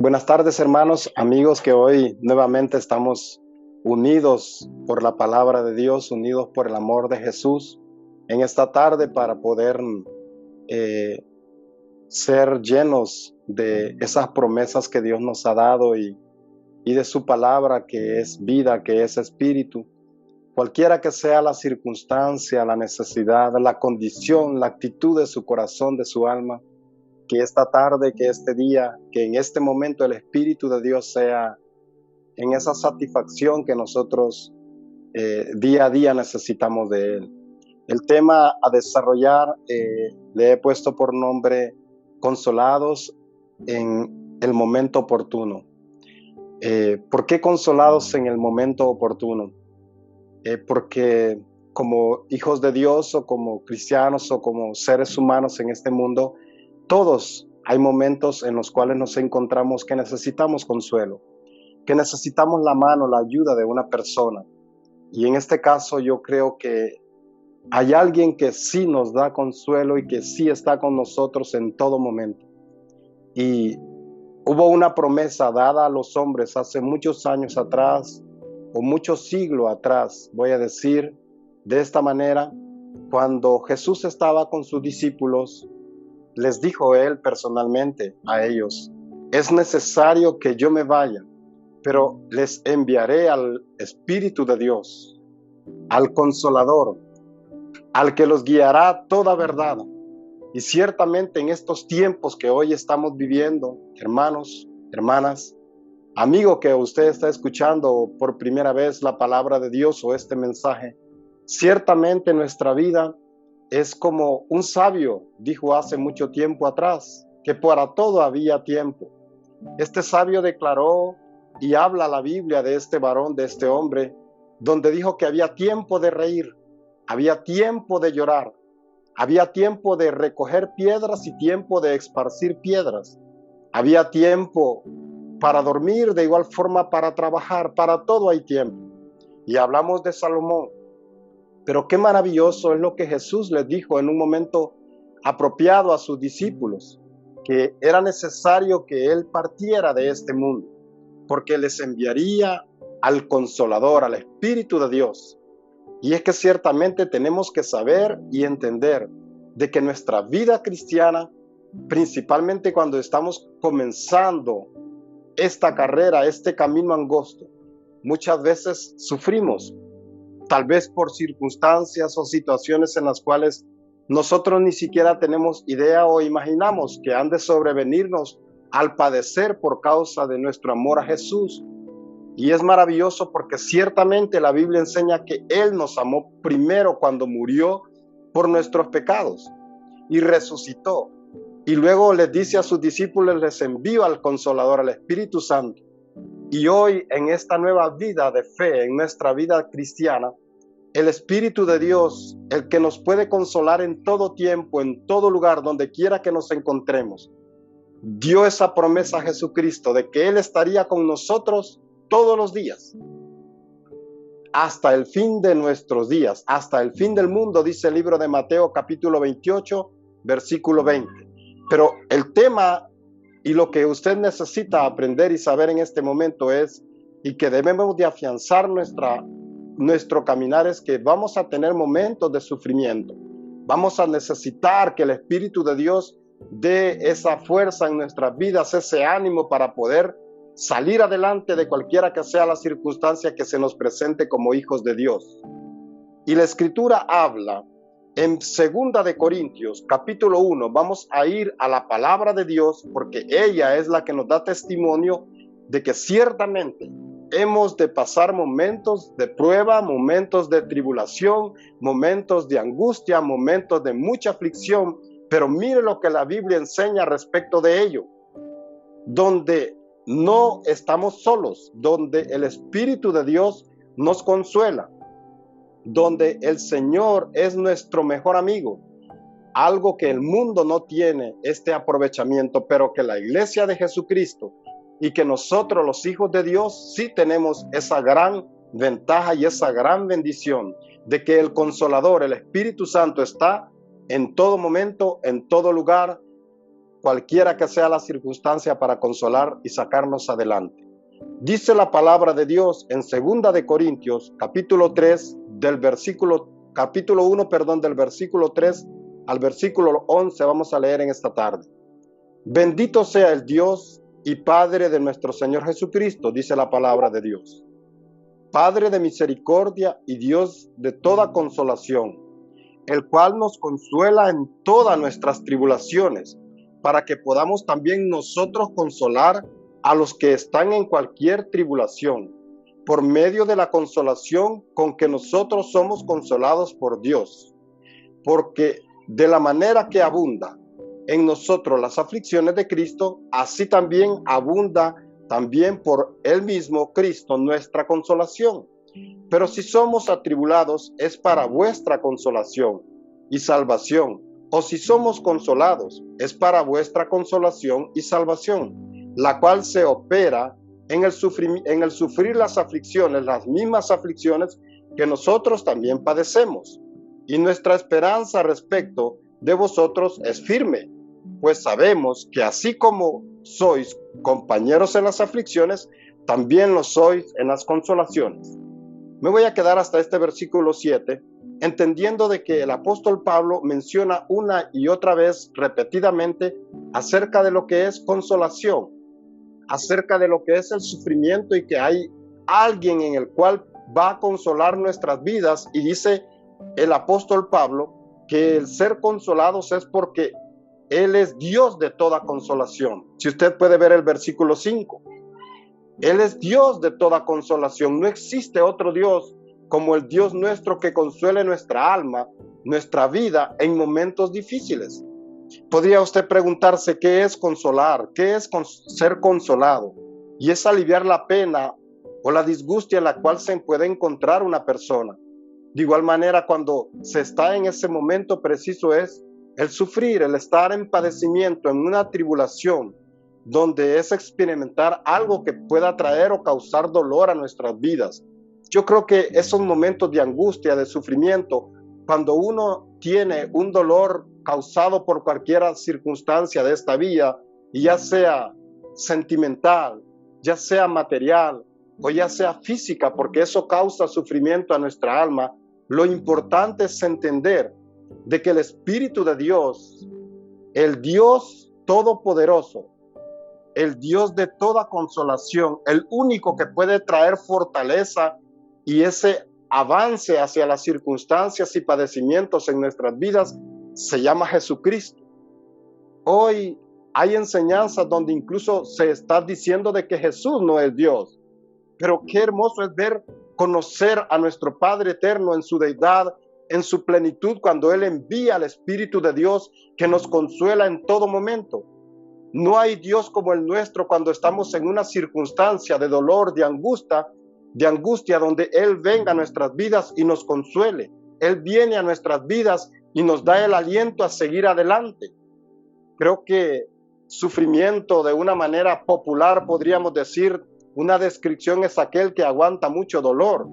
Buenas tardes, hermanos, amigos, que hoy nuevamente estamos unidos por la palabra de Dios, unidos por el amor de Jesús en esta tarde para poder eh, ser llenos de esas promesas que Dios nos ha dado y de su palabra, que es vida, que es espíritu. Cualquiera que sea la circunstancia, la necesidad, la condición, la actitud de su corazón, de su alma, que esta tarde, que este día, que en este momento el Espíritu de Dios sea en esa satisfacción que nosotros día a día necesitamos de Él. El tema a desarrollar le he puesto por nombre Consolados en el momento oportuno. ¿Por qué consolados en el momento oportuno? Porque como hijos de Dios o como cristianos o como seres humanos en este mundo, todos hay momentos en los cuales nos encontramos que necesitamos consuelo, que necesitamos la mano, la ayuda de una persona. Y en este caso yo creo que hay alguien que sí nos da consuelo y que sí está con nosotros en todo momento. Y hubo una promesa dada a los hombres hace muchos años atrás, o muchos siglos atrás, voy a decir de esta manera, cuando Jesús estaba con sus discípulos, les dijo él personalmente a ellos: es necesario que yo me vaya, pero les enviaré al Espíritu de Dios, al Consolador, al que los guiará a toda verdad. Y ciertamente en estos tiempos que hoy estamos viviendo, hermanos, hermanas, amigo que usted está escuchando por primera vez la palabra de Dios o este mensaje, ciertamente nuestra vida es como un sabio dijo hace mucho tiempo atrás, que para todo había tiempo. Este sabio declaró y habla la Biblia de este varón, de este hombre, donde dijo que había tiempo de reír, había tiempo de llorar, había tiempo de recoger piedras y tiempo de esparcir piedras, había tiempo para dormir, de igual forma para trabajar, para todo hay tiempo. Y hablamos de Salomón. Pero qué maravilloso es lo que Jesús les dijo en un momento apropiado a sus discípulos, que era necesario que Él partiera de este mundo, porque les enviaría al Consolador, al Espíritu de Dios. Y es que ciertamente tenemos que saber y entender de que nuestra vida cristiana, principalmente cuando estamos comenzando esta carrera, este camino angosto, muchas veces sufrimos, tal vez por circunstancias o situaciones en las cuales nosotros ni siquiera tenemos idea o imaginamos que han de sobrevenirnos al padecer por causa de nuestro amor a Jesús. Y es maravilloso porque ciertamente la Biblia enseña que Él nos amó primero cuando murió por nuestros pecados y resucitó. Y luego les dice a sus discípulos: les envío al Consolador, al Espíritu Santo. Y hoy, en esta nueva vida de fe, en nuestra vida cristiana, el Espíritu de Dios, el que nos puede consolar en todo tiempo, en todo lugar, donde quiera que nos encontremos, dio esa promesa a Jesucristo de que Él estaría con nosotros todos los días, hasta el fin de nuestros días, hasta el fin del mundo, dice el libro de Mateo capítulo 28, versículo 20. Pero el tema y lo que usted necesita aprender y saber en este momento es, y que debemos de afianzar nuestro caminar, es que vamos a tener momentos de sufrimiento. Vamos a necesitar que el Espíritu de Dios dé esa fuerza en nuestras vidas, ese ánimo para poder salir adelante de cualquiera que sea la circunstancia que se nos presente como hijos de Dios. Y la Escritura habla en 2 de Corintios, capítulo 1, vamos a ir a la palabra de Dios porque ella es la que nos da testimonio de que ciertamente hemos de pasar momentos de prueba, momentos de tribulación, momentos de angustia, momentos de mucha aflicción, pero mire lo que la Biblia enseña respecto de ello, donde no estamos solos, donde el Espíritu de Dios nos consuela, donde el Señor es nuestro mejor amigo, algo que el mundo no tiene este aprovechamiento, pero que la iglesia de Jesucristo y que nosotros los hijos de Dios sí tenemos esa gran ventaja y esa gran bendición de que el Consolador, el Espíritu Santo, está en todo momento, en todo lugar, cualquiera que sea la circunstancia, para consolar y sacarnos adelante. Dice la palabra de Dios en 2 capítulo 1, del versículo 3 al versículo 11, vamos a leer en esta tarde. Bendito sea el Dios y Padre de nuestro Señor Jesucristo, dice la palabra de Dios. Padre de misericordia y Dios de toda consolación, el cual nos consuela en todas nuestras tribulaciones, para que podamos también nosotros consolar a los que están en cualquier tribulación, por medio de la consolación con que nosotros somos consolados por Dios. Porque de la manera que abunda en nosotros las aflicciones de Cristo, así también abunda también por él mismo Cristo nuestra consolación. Pero si somos atribulados, es para vuestra consolación y salvación. O si somos consolados, es para vuestra consolación y salvación, la cual se opera en el sufrir las aflicciones, las mismas aflicciones que nosotros también padecemos. Y nuestra esperanza respecto de vosotros es firme, pues sabemos que así como sois compañeros en las aflicciones, también lo sois en las consolaciones. Me voy a quedar hasta este versículo 7, entendiendo de que el apóstol Pablo menciona una y otra vez repetidamente acerca de lo que es consolación, acerca de lo que es el sufrimiento y que hay alguien en el cual va a consolar nuestras vidas. Y dice el apóstol Pablo que el ser consolados es porque Él es Dios de toda consolación. Si usted puede ver el versículo 5, Él es Dios de toda consolación. No existe otro Dios como el Dios nuestro que consuele nuestra alma, nuestra vida en momentos difíciles. Podría usted preguntarse qué es consolar, qué es ser consolado. Y es aliviar la pena o la disgustia en la cual se puede encontrar una persona. De igual manera, cuando se está en ese momento preciso, es el sufrir, el estar en padecimiento, en una tribulación, donde es experimentar algo que pueda traer o causar dolor a nuestras vidas. Yo creo que esos momentos de angustia, de sufrimiento, cuando uno tiene un dolor causado por cualquier circunstancia de esta vida, y ya sea sentimental, ya sea material o ya sea física, porque eso causa sufrimiento a nuestra alma, lo importante es entender de que el Espíritu de Dios, el Dios todopoderoso, el Dios de toda consolación, el único que puede traer fortaleza y ese avance hacia las circunstancias y padecimientos en nuestras vidas, se llama Jesucristo. Hoy hay enseñanzas donde incluso se está diciendo de que Jesús no es Dios, pero qué hermoso es conocer a nuestro Padre eterno en su deidad, en su plenitud, cuando Él envía al Espíritu de Dios que nos consuela en todo momento. No hay Dios como el nuestro cuando estamos en una circunstancia de dolor, de angustia, donde Él venga a nuestras vidas y nos consuele. Él viene a nuestras vidas y nos da el aliento a seguir adelante. Creo que sufrimiento, de una manera popular podríamos decir, una descripción es aquel que aguanta mucho dolor,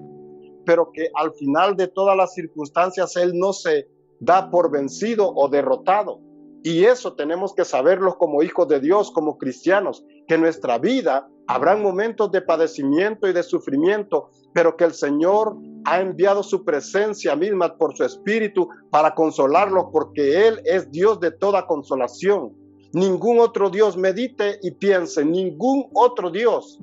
pero que al final de todas las circunstancias Él no se da por vencido o derrotado. Y eso tenemos que saberlo como hijos de Dios, como cristianos, que en nuestra vida habrán momentos de padecimiento y de sufrimiento, pero que el Señor ha enviado su presencia misma por su Espíritu para consolarlos, porque Él es Dios de toda consolación. Ningún otro Dios, medite y piense, ningún otro Dios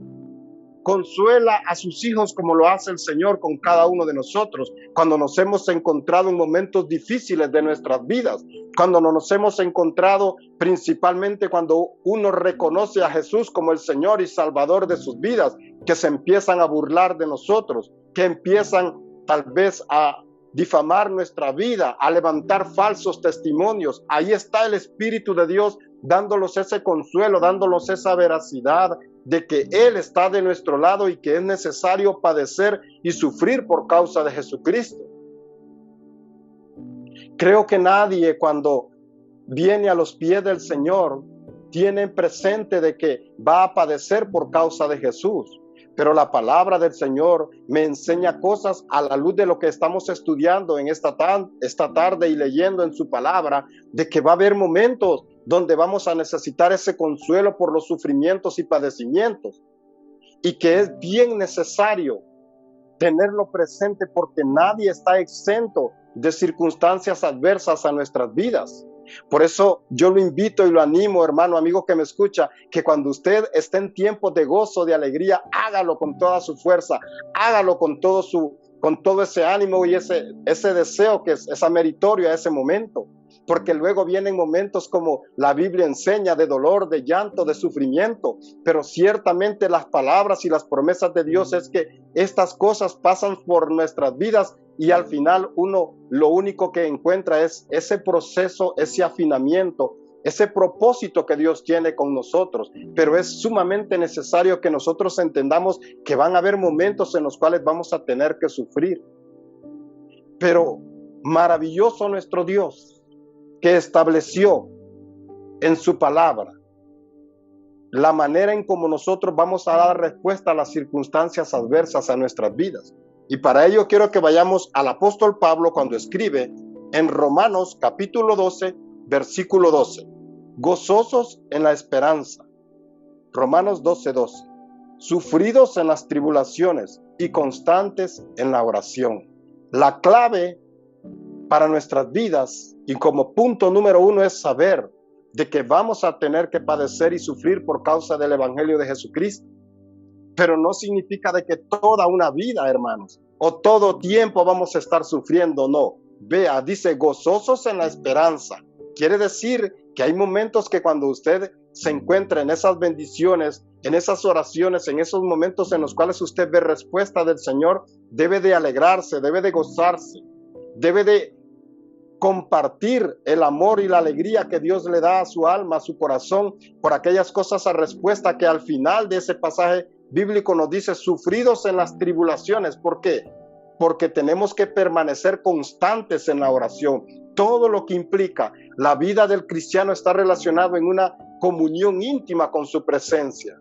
consuela a sus hijos como lo hace el Señor con cada uno de nosotros, cuando nos hemos encontrado en momentos difíciles de nuestras vidas, cuando nos hemos encontrado principalmente cuando uno reconoce a Jesús como el Señor y Salvador de sus vidas, que se empiezan a burlar de nosotros, que empiezan tal vez a difamar nuestra vida, a levantar falsos testimonios. Ahí está el Espíritu de Dios dándolos ese consuelo, dándolos esa veracidad de que Él está de nuestro lado y que es necesario padecer y sufrir por causa de Jesucristo. Creo que nadie, cuando viene a los pies del Señor, tiene presente de que va a padecer por causa de Jesús. Pero la palabra del Señor me enseña cosas a la luz de lo que estamos estudiando en esta tarde y leyendo en su palabra, de que va a haber momentos donde vamos a necesitar ese consuelo por los sufrimientos y padecimientos, y que es bien necesario tenerlo presente porque nadie está exento de circunstancias adversas a nuestras vidas. Por eso yo lo invito y lo animo, hermano, amigo que me escucha, que cuando usted esté en tiempos de gozo, de alegría, hágalo con toda su fuerza, hágalo con todo ese ánimo y ese deseo que es ameritorio a ese momento. Porque luego vienen momentos como la Biblia enseña de dolor, de llanto, de sufrimiento, pero ciertamente las palabras y las promesas de Dios es que estas cosas pasan por nuestras vidas y al final uno lo único que encuentra es ese proceso, ese afinamiento, ese propósito que Dios tiene con nosotros. Pero es sumamente necesario que nosotros entendamos que van a haber momentos en los cuales vamos a tener que sufrir. Pero maravilloso nuestro Dios, que estableció en su palabra la manera en cómo nosotros vamos a dar respuesta a las circunstancias adversas a nuestras vidas. Y para ello quiero que vayamos al apóstol Pablo cuando escribe en Romanos capítulo 12, versículo 12. Gozosos en la esperanza. Romanos 12, 12. Sufridos en las tribulaciones y constantes en la oración. La clave para nuestras vidas y como punto número uno es saber de que vamos a tener que padecer y sufrir por causa del evangelio de Jesucristo. Pero no significa de que toda una vida, hermanos, o todo tiempo vamos a estar sufriendo, no. Vea, dice gozosos en la esperanza. Quiere decir que hay momentos que cuando usted se encuentra en esas bendiciones, en esas oraciones, en esos momentos en los cuales usted ve respuesta del Señor, debe de alegrarse, debe de gozarse, debe de compartir el amor y la alegría que Dios le da a su alma, a su corazón, por aquellas cosas a respuesta que al final de ese pasaje bíblico nos dice, sufridos en las tribulaciones. ¿Por qué? Porque tenemos que permanecer constantes en la oración. Todo lo que implica la vida del cristiano está relacionado en una comunión íntima con su presencia.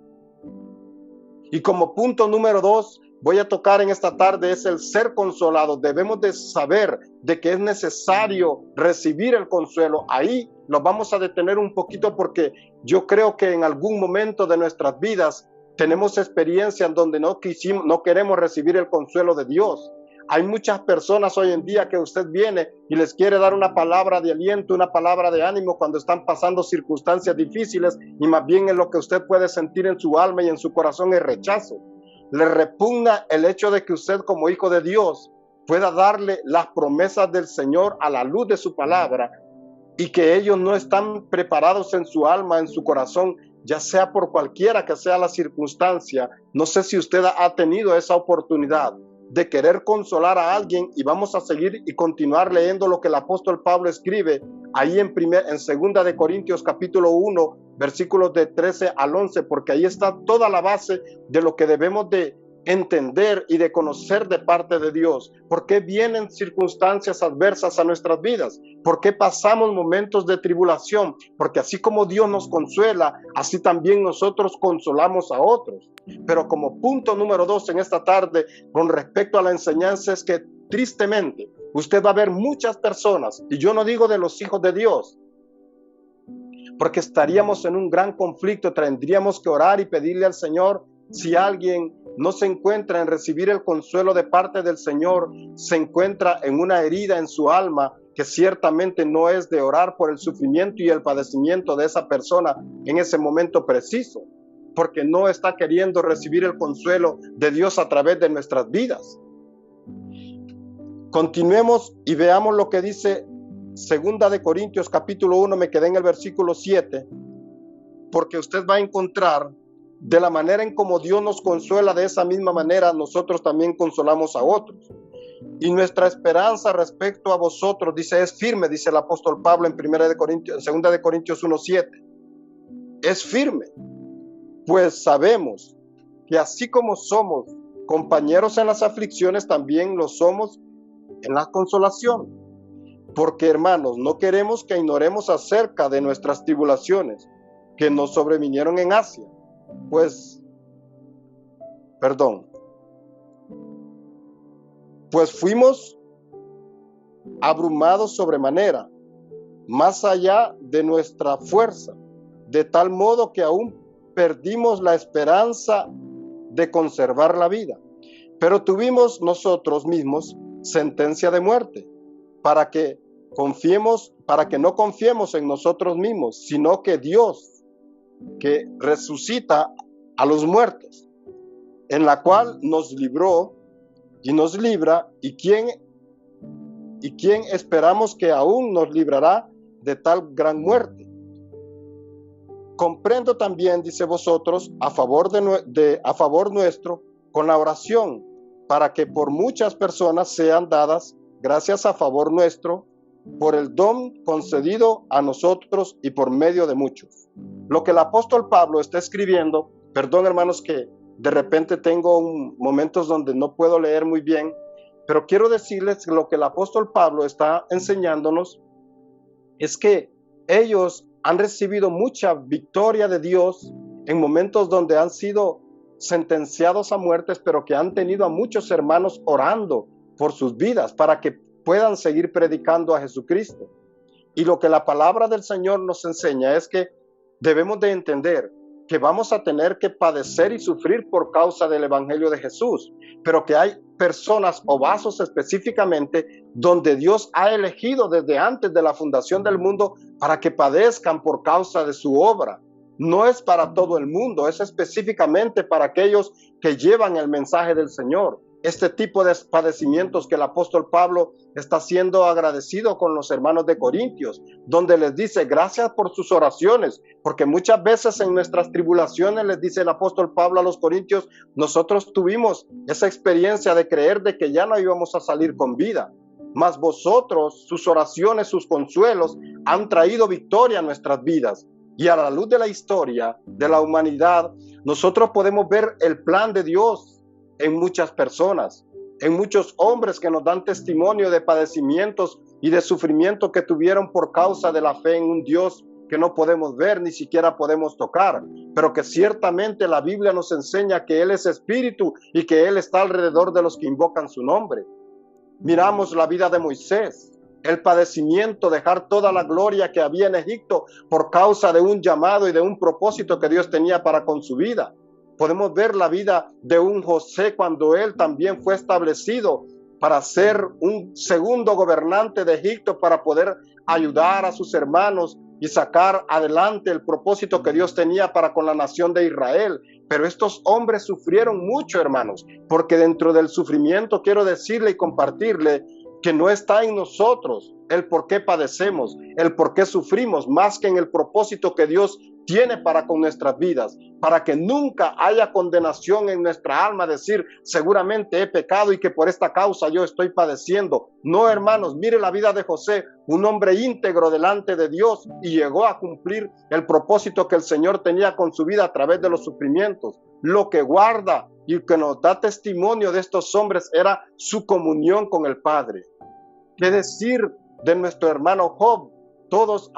Y como punto número 2, voy a tocar en esta tarde es el ser consolado. Debemos de saber de que es necesario recibir el consuelo. Ahí nos vamos a detener un poquito porque yo creo que en algún momento de nuestras vidas tenemos experiencias en donde no queremos recibir el consuelo de Dios. Hay muchas personas hoy en día que usted viene y les quiere dar una palabra de aliento, una palabra de ánimo cuando están pasando circunstancias difíciles y más bien en lo que usted puede sentir en su alma y en su corazón es rechazo. Le repugna el hecho de que usted como hijo de Dios pueda darle las promesas del Señor a la luz de su palabra y que ellos no están preparados en su alma, en su corazón, ya sea por cualquiera que sea la circunstancia. No sé si usted ha tenido esa oportunidad de querer consolar a alguien y vamos a seguir y continuar leyendo lo que el apóstol Pablo escribe ahí en 2 de Corintios capítulo 1, versículos de 13 al 11, porque ahí está toda la base de lo que debemos de entender y de conocer de parte de Dios. ¿Por qué vienen circunstancias adversas a nuestras vidas? ¿Por qué pasamos momentos de tribulación? Porque así como Dios nos consuela, así también nosotros consolamos a otros. Pero como punto número 2 en esta tarde, con respecto a la enseñanza, es que tristemente usted va a ver muchas personas, y yo no digo de los hijos de Dios, porque estaríamos en un gran conflicto, tendríamos que orar y pedirle al Señor. Si alguien no se encuentra en recibir el consuelo de parte del Señor, se encuentra en una herida en su alma, que ciertamente no es de orar por el sufrimiento y el padecimiento de esa persona en ese momento preciso, porque no está queriendo recibir el consuelo de Dios a través de nuestras vidas. Continuemos y veamos lo que dice 2 de Corintios capítulo 1, me quedé en el versículo 7, porque usted va a encontrar de la manera en como Dios nos consuela, de esa misma manera nosotros también consolamos a otros. Y nuestra esperanza respecto a vosotros, dice, es firme, dice el apóstol Pablo en 2 de Corintios 1:7. Es firme, pues sabemos que así como somos compañeros en las aflicciones, también lo somos en la consolación. Porque, hermanos, no queremos que ignoremos acerca de nuestras tribulaciones que nos sobrevinieron en Asia. Pues fuimos abrumados sobremanera, más allá de nuestra fuerza, de tal modo que aún perdimos la esperanza de conservar la vida. Pero tuvimos nosotros mismos sentencia de muerte, para que no confiemos en nosotros mismos, sino que Dios, que resucita a los muertos, en la cual nos libró y nos libra, y quien esperamos que aún nos librará de tal gran muerte. Comprendo también, dice vosotros, a favor nuestro, con la oración, para que por muchas personas sean dadas gracias a favor nuestro, por el don concedido a nosotros y por medio de muchos. Lo que el apóstol Pablo está escribiendo, perdón hermanos que de repente tengo momentos donde no puedo leer muy bien, pero quiero decirles que lo que el apóstol Pablo está enseñándonos es que ellos han recibido mucha victoria de Dios en momentos donde han sido sentenciados a muertes, pero que han tenido a muchos hermanos orando por sus vidas para que puedan seguir predicando a Jesucristo. Y lo que la palabra del Señor nos enseña es que debemos de entender que vamos a tener que padecer y sufrir por causa del Evangelio de Jesús, pero que hay personas o vasos específicamente donde Dios ha elegido desde antes de la fundación del mundo para que padezcan por causa de su obra. No es para todo el mundo, es específicamente para aquellos que llevan el mensaje del Señor. Este tipo de padecimientos que el apóstol Pablo está siendo agradecido con los hermanos de Corintios, donde les dice gracias por sus oraciones, porque muchas veces en nuestras tribulaciones, les dice el apóstol Pablo a los Corintios, nosotros tuvimos esa experiencia de creer de que ya no íbamos a salir con vida, mas vosotros, sus oraciones, sus consuelos han traído victoria a nuestras vidas. Y a la luz de la historia de la humanidad, nosotros podemos ver el plan de Dios en muchas personas, en muchos hombres que nos dan testimonio de padecimientos y de sufrimiento que tuvieron por causa de la fe en un Dios que no podemos ver, ni siquiera podemos tocar, pero que ciertamente la Biblia nos enseña que Él es espíritu y que Él está alrededor de los que invocan su nombre. Miramos la vida de Moisés, el padecimiento, dejar toda la gloria que había en Egipto por causa de un llamado y de un propósito que Dios tenía para con su vida. Podemos ver la vida de un José cuando él también fue establecido para ser un segundo gobernante de Egipto, para poder ayudar a sus hermanos y sacar adelante el propósito que Dios tenía para con la nación de Israel. Pero estos hombres sufrieron mucho, hermanos, porque dentro del sufrimiento quiero decirle y compartirle que no está en nosotros el por qué padecemos, el por qué sufrimos, más que en el propósito que Dios tiene para con nuestras vidas, para que nunca haya condenación en nuestra alma, decir, seguramente he pecado y que por esta causa yo estoy padeciendo. No, hermanos, mire la vida de José, un hombre íntegro delante de Dios, y llegó a cumplir el propósito que el Señor tenía con su vida a través de los sufrimientos. Lo que guarda y que nos da testimonio de estos hombres era su comunión con el Padre. ¿Qué decir de nuestro hermano Job? Todos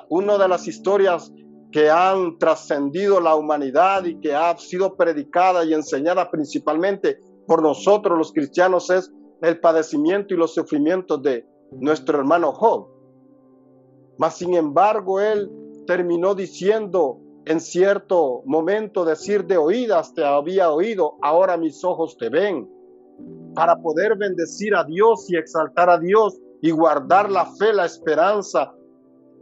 una de las historias que han trascendido la humanidad y que ha sido predicada y enseñada principalmente por nosotros los cristianos es el padecimiento y los sufrimientos de nuestro hermano Job. Mas sin embargo, él terminó diciendo en cierto momento, decir de oídas te había oído, ahora mis ojos te ven, para poder bendecir a Dios y exaltar a Dios y guardar la fe, la esperanza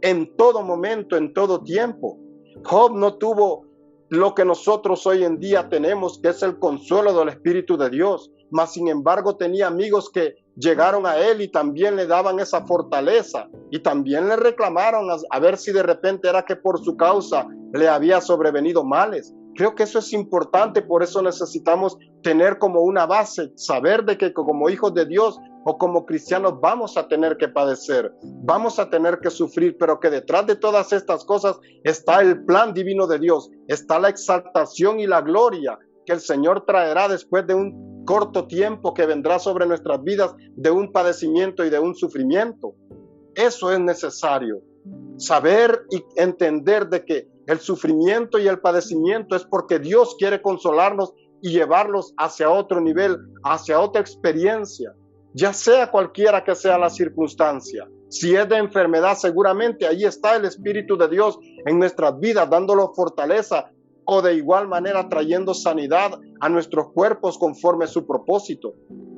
en todo momento, en todo tiempo. Job no tuvo lo que nosotros hoy en día tenemos, que es el consuelo del Espíritu de Dios, mas sin embargo tenía amigos que llegaron a él y también le daban esa fortaleza y también le reclamaron a ver si de repente era que por su causa le había sobrevenido males. Creo que eso es importante, por eso necesitamos tener como una base, saber de que como hijos de Dios o como cristianos vamos a tener que padecer, vamos a tener que sufrir, pero que detrás de todas estas cosas está el plan divino de Dios, está la exaltación y la gloria que el Señor traerá después de un corto tiempo que vendrá sobre nuestras vidas de un padecimiento y de un sufrimiento. Eso es necesario, saber y entender de que el sufrimiento y el padecimiento es porque Dios quiere consolarnos y llevarlos hacia otro nivel, hacia otra experiencia. ya sea cualquiera que sea la circunstancia. Si es de enfermedad, seguramente ahí está el Espíritu de Dios en nuestras vidas, dándonos fortaleza, o de igual manera trayendo sanidad a nuestros cuerpos conforme a su propósito.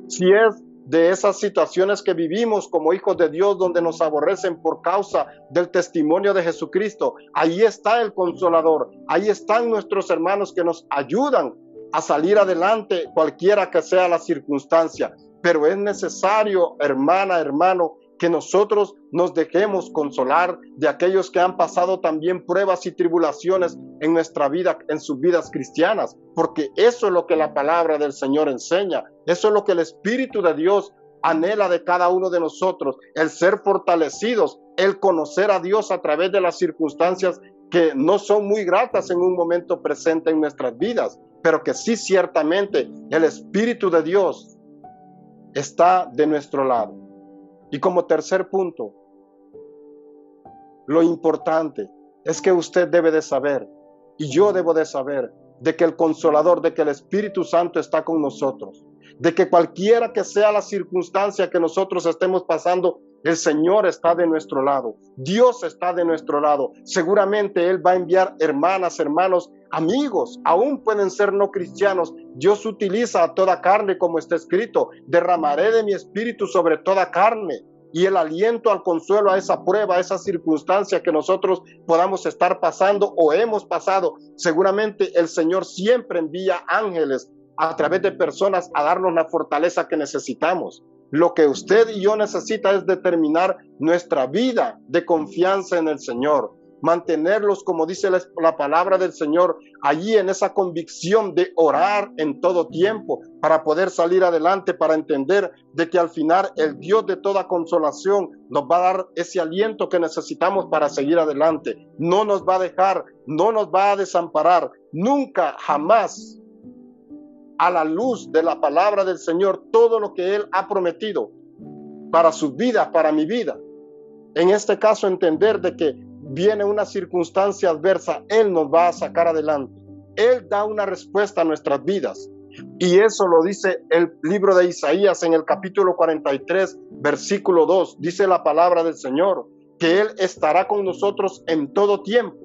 Si es de esas situaciones que vivimos como hijos de Dios, donde nos aborrecen por causa del testimonio de Jesucristo, ahí está el Consolador, ahí están nuestros hermanos que nos ayudan a salir adelante cualquiera que sea la circunstancia. Pero es necesario, hermana, hermano, que nosotros nos dejemos consolar de aquellos que han pasado también pruebas y tribulaciones en nuestra vida, en sus vidas cristianas, porque eso es lo que la palabra del Señor enseña, eso es lo que el Espíritu de Dios anhela de cada uno de nosotros, el ser fortalecidos, el conocer a Dios a través de las circunstancias que no son muy gratas en un momento presente en nuestras vidas, pero que sí ciertamente el Espíritu de Dios está de nuestro lado. Y como tercer punto, lo importante es que usted debe de saber, y yo debo de saber, de que el Consolador, de que el Espíritu Santo está con nosotros, de que cualquiera que sea la circunstancia que nosotros estemos pasando, el Señor está de nuestro lado, Dios está de nuestro lado. Seguramente Él va a enviar hermanas, hermanos, amigos, aún pueden ser no cristianos. Dios utiliza a toda carne, como está escrito, derramaré de mi espíritu sobre toda carne. Y el aliento al consuelo a esa prueba, a esa circunstancia que nosotros podamos estar pasando o hemos pasado, seguramente el Señor siempre envía ángeles a través de personas a darnos la fortaleza que necesitamos. Lo que usted y yo necesita es determinar nuestra vida de confianza en el Señor, mantenerlos, como dice la palabra del Señor, allí en esa convicción de orar en todo tiempo para poder salir adelante, para entender de que al final el Dios de toda consolación nos va a dar ese aliento que necesitamos para seguir adelante. No nos va a dejar, no nos va a desamparar, nunca, jamás. A la luz de la palabra del Señor, todo lo que Él ha prometido para sus vidas, para mi vida. En este caso, entender de que viene una circunstancia adversa, Él nos va a sacar adelante. Él da una respuesta a nuestras vidas. Y eso lo dice el libro de Isaías en el capítulo 43, versículo 2. Dice la palabra del Señor, que Él estará con nosotros en todo tiempo.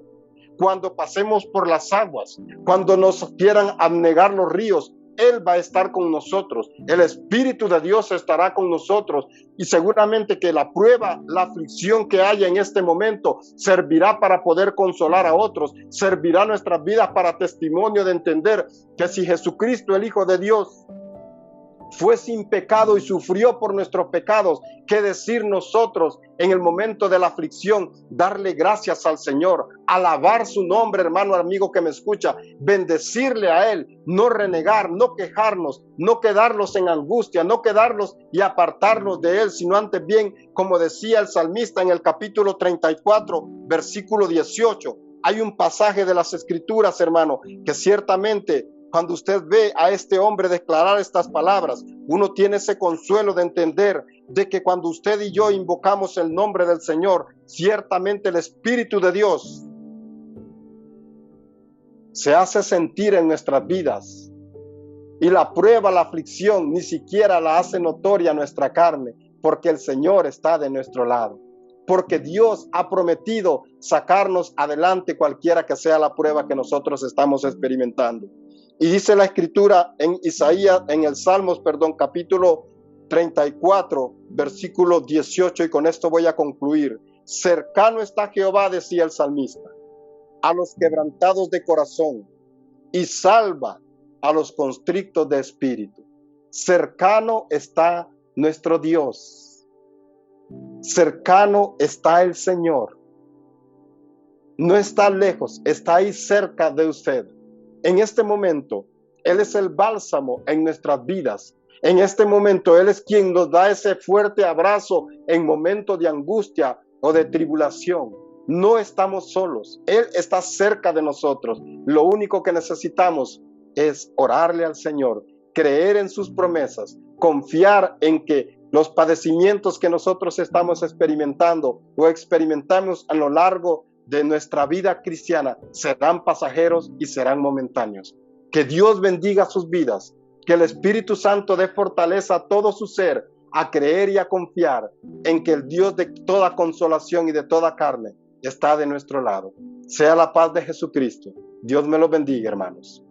Cuando pasemos por las aguas, cuando nos quieran anegar los ríos, Él va a estar con nosotros. El Espíritu de Dios estará con nosotros. Y seguramente que la prueba, la aflicción que haya en este momento servirá para poder consolar a otros. Servirá nuestras vidas para testimonio de entender que si Jesucristo, el Hijo de Dios, fue sin pecado y sufrió por nuestros pecados, ¿qué decir nosotros en el momento de la aflicción? Darle gracias al Señor, alabar su nombre, hermano, amigo que me escucha, bendecirle a Él, no renegar, no quejarnos, no quedarnos en angustia, no quedarnos y apartarnos de Él, sino antes bien, como decía el salmista en el capítulo 34, versículo 18. Hay un pasaje de las Escrituras, hermano, que ciertamente cuando usted ve a este hombre declarar estas palabras, uno tiene ese consuelo de entender de que cuando usted y yo invocamos el nombre del Señor, ciertamente el Espíritu de Dios se hace sentir en nuestras vidas. Y la prueba, la aflicción, ni siquiera la hace notoria nuestra carne, porque el Señor está de nuestro lado. Porque Dios ha prometido sacarnos adelante cualquiera que sea la prueba que nosotros estamos experimentando. Y dice la Escritura en Isaías, en el Salmos, capítulo 34, versículo 18, y con esto voy a concluir. Cercano está Jehová, decía el salmista, a los quebrantados de corazón, y salva a los constrictos de espíritu. Cercano está nuestro Dios. Cercano está el Señor. No está lejos, está ahí cerca de usted. En este momento, Él es el bálsamo en nuestras vidas. En este momento, Él es quien nos da ese fuerte abrazo en momentos de angustia o de tribulación. No estamos solos. Él está cerca de nosotros. Lo único que necesitamos es orarle al Señor, creer en sus promesas, confiar en que los padecimientos que nosotros estamos experimentando o experimentamos a lo largo de nuestra vida cristiana serán pasajeros y serán momentáneos. Que Dios bendiga sus vidas, que el Espíritu Santo dé fortaleza a todo su ser, a creer y a confiar en que el Dios de toda consolación y de toda carne está de nuestro lado. Sea la paz de Jesucristo. Dios me los bendiga, hermanos.